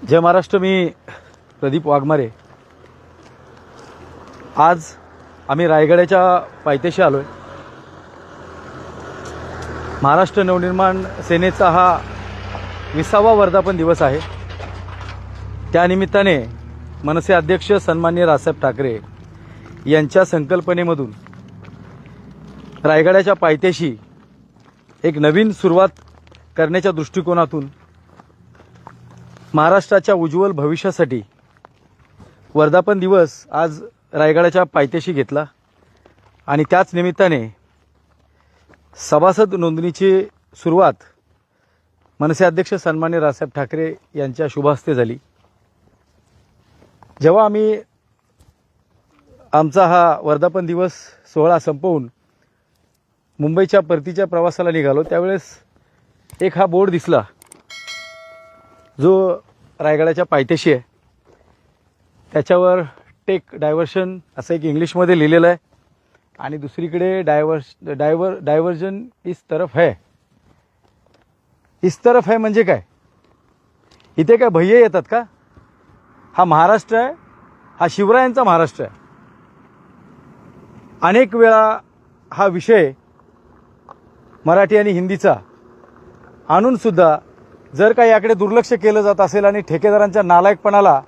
जय महाराष्ट्र. मी प्रदीप वाघमारे. आज आम्ही रायगडाच्या पायथ्याशी आलो आहे. महाराष्ट्र नवनिर्माण सेनेचा हा 20वा वर्धापन दिवस आहे. त्यानिमित्ताने मनसे अध्यक्ष सन्माननीय राजसाहेब ठाकरे यांच्या संकल्पनेमधून रायगडाच्या पायथ्याशी एक नवीन सुरुवात करण्याच्या दृष्टिकोनातून महाराष्ट्राच्या उज्ज्वल भविष्यासाठी वर्धापन दिवस आज रायगडाच्या पायथ्याशी घेतला आणि त्याच निमित्ताने सभासद नोंदणीची सुरुवात मनसे अध्यक्ष सन्माननीय राजसाहेब ठाकरे यांच्या शुभहस्ते झाली. जेव्हा आम्ही आमचा हा वर्धापन दिवस सोहळा संपवून मुंबईच्या परतीच्या प्रवासाला निघालो त्यावेळेस एक हा बोर्ड दिसला जो रायगडाच्या पायथ्याशी आहे. त्याच्यावर टेक डायव्हर्शन असं एक इंग्लिशमध्ये लिहिलेलं आहे आणि दुसरीकडे डायव्हर्जन इस तरफ है. इस तरफ है म्हणजे काय? इथे काय भैये येतात का? हा महाराष्ट्र आहे, हा शिवरायांचा महाराष्ट्र आहे. अनेक वेळा हा विषय मराठी आणि हिंदीचा आणूनसुद्धा जर का याकडे दुर्लक्ष केलं जात असेल आणि ठेकेदारांच्या नालायकपणाला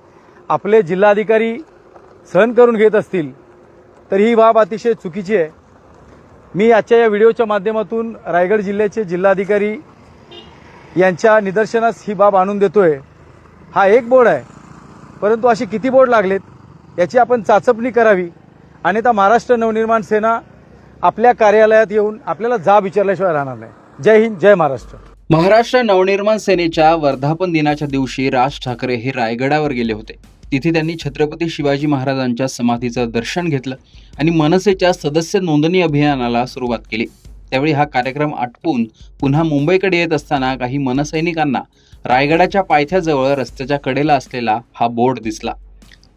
आपले जिल्हाधिकारी सहन करून घेत असतील तर ही बाब अतिशय चुकीची आहे. मी आजच्या या व्हिडिओच्या माध्यमातून रायगड जिल्ह्याचे जिल्हाधिकारी यांच्या निदर्शनास ही बाब आणून देतोय. हा एक बोर्ड आहे, परंतु असे किती बोर्ड लागलेत याची आपण चाचपणी करावी. आणि आता महाराष्ट्र नवनिर्माण सेना आपल्या कार्यालयात येऊन आपल्याला जाब विचारल्याशिवाय राहणार नाही. जय हिंद, जय महाराष्ट्र. महाराष्ट्र नवनिर्माण सेनेच्या वर्धापन दिनाच्या दिवशी राज ठाकरे हे रायगडावर गेले होते. तिथे त्यांनी छत्रपती शिवाजी महाराजांच्या समाधीचं दर्शन घेतलं आणि मनसेच्या सदस्य नोंदणी अभियानाला सुरुवात केली. त्यावेळी हा कार्यक्रम आटपून पुन्हा मुंबईकडे येत असताना काही मनसैनिकांना रायगडाच्या पायथ्याजवळ रस्त्याच्या कडेला असलेला हा बोर्ड दिसला.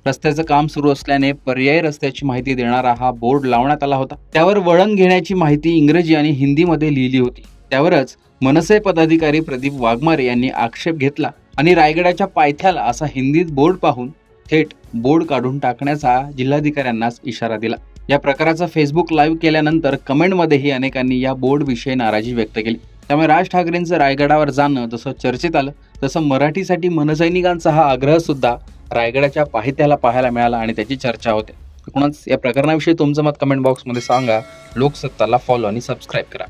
रस्त्याचं काम सुरू असल्याने पर्यायी रस्त्याची माहिती देणारा हा बोर्ड लावण्यात आला होता. त्यावर वळण घेण्याची माहिती इंग्रजी आणि हिंदीमध्ये लिहिली होती. त्यावरच मनसे पदाधिकारी प्रदीप वाघमारे यांनी आक्षेप घेतला आणि रायगडाच्या पायथ्याला असा हिंदीत बोर्ड पाहून थेट बोर्ड काढून टाकण्याचा जिल्हाधिकाऱ्यांनाच इशारा दिला. या प्रकाराचा फेसबुक लाईव्ह केल्यानंतर कमेंटमध्येही अनेकांनी या बोर्डविषयी नाराजी व्यक्त केली. त्यामुळे राज ठाकरेंचं रायगडावर जाणं जसं चर्चेत आलं तसं मराठीसाठी मनसैनिकांचा हा आग्रह सुद्धा रायगडाच्या पायथ्याला पाहायला मिळाला आणि त्याची चर्चा होते. एकूणच या प्रकरणाविषयी तुमचं मत कमेंट बॉक्समध्ये सांगा. लोकसत्ताला फॉलो आणि सबस्क्राईब करा.